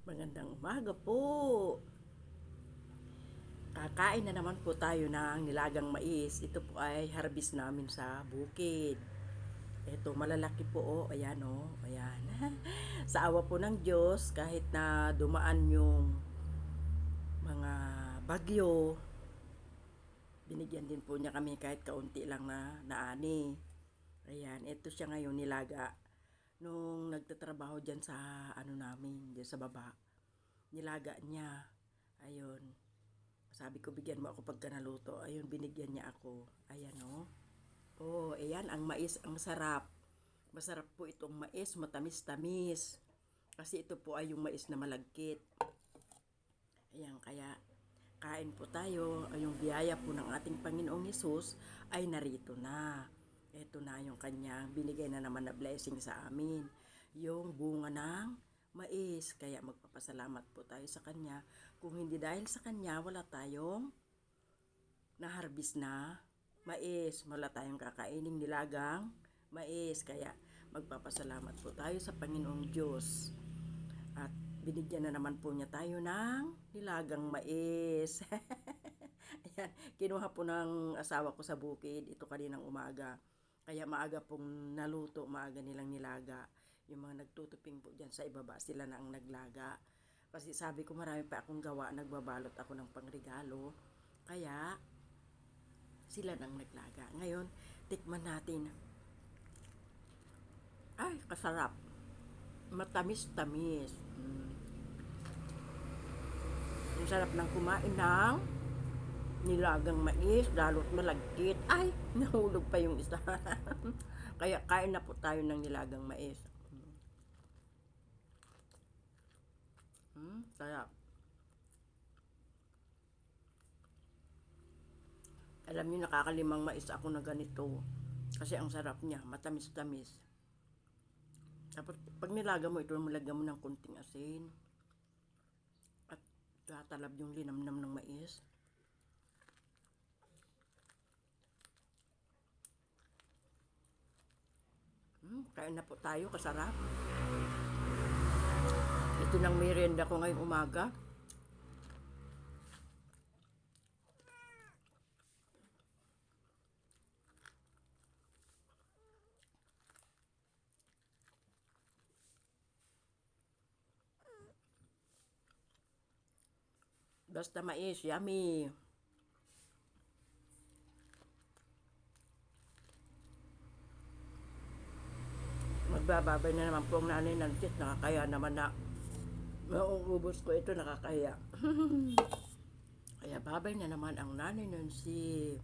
Magandang umaga po. Kakain na naman po tayo ng nilagang mais. Ito po ay harvest namin sa bukid. Ito, malalaki po, oh. Ayan, oh. Ayan. Sa awa po ng Diyos, kahit na dumaan yung mga bagyo, binigyan din po niya kami kahit kaunti lang na naani. Ayan, ito siya ngayon nilaga. Nung nagtatrabaho dyan sa ano namin, dyan sa baba, nilaga niya. Ayun. Sabi ko, bigyan mo ako pagka naluto. Ayun, binigyan niya ako. Ayan, oh. Oh, ayan, ang mais, ang sarap. Masarap po itong mais, matamis-tamis. Kasi ito po ay yung mais na malagkit. Ayan, kaya kain po tayo. Yung biyaya po ng ating Panginoong Hesus ay narito na. Ito na yung kanyang binigay na naman na blessing sa amin. Yung bunga ng mais. Kaya magpapasalamat po tayo sa kanya. Kung hindi dahil sa kanya, wala tayong na-harvest na mais. Wala tayong kakainin nilagang mais. Kaya magpapasalamat po tayo sa Panginoong Diyos. At binigyan na naman po niya tayo ng nilagang mais. Ayan, kinuha po ng asawa ko sa bukid ito kaninang umaga. Kaya maaga pong naluto, maaga nilang nilaga. Yung mga nagtutuping po dyan sa ibaba, sila na ang naglaga. Kasi sabi ko marami pa akong gawa, nagbabalot ako ng pangregalo. Kaya sila nang naglaga. Ngayon, tikman natin. Ay, kasarap. Matamis-tamis. Ang sarap ng kumain ng nilagang mais, lalo't malagkit. Ay, nahulog pa yung isa. Kaya kain na po tayo ng nilagang mais. Sarap. Alam niyo, nakakalimang mais ako na ganito. Kasi ang sarap niya, matamis-tamis. Tapos, pag nilaga mo ito, malagyan mo ng kunting asin. At tatalab yung linamnam ng mais. Kain na po tayo, kasarap. Ito nang merienda ko ngayong umaga. Basta mais, yummy. Magbababay na naman po ang nanay ng sis. Nakakaya naman na mauubos ko ito, nakakaya. Kaya babay na naman ang nanay ng sis.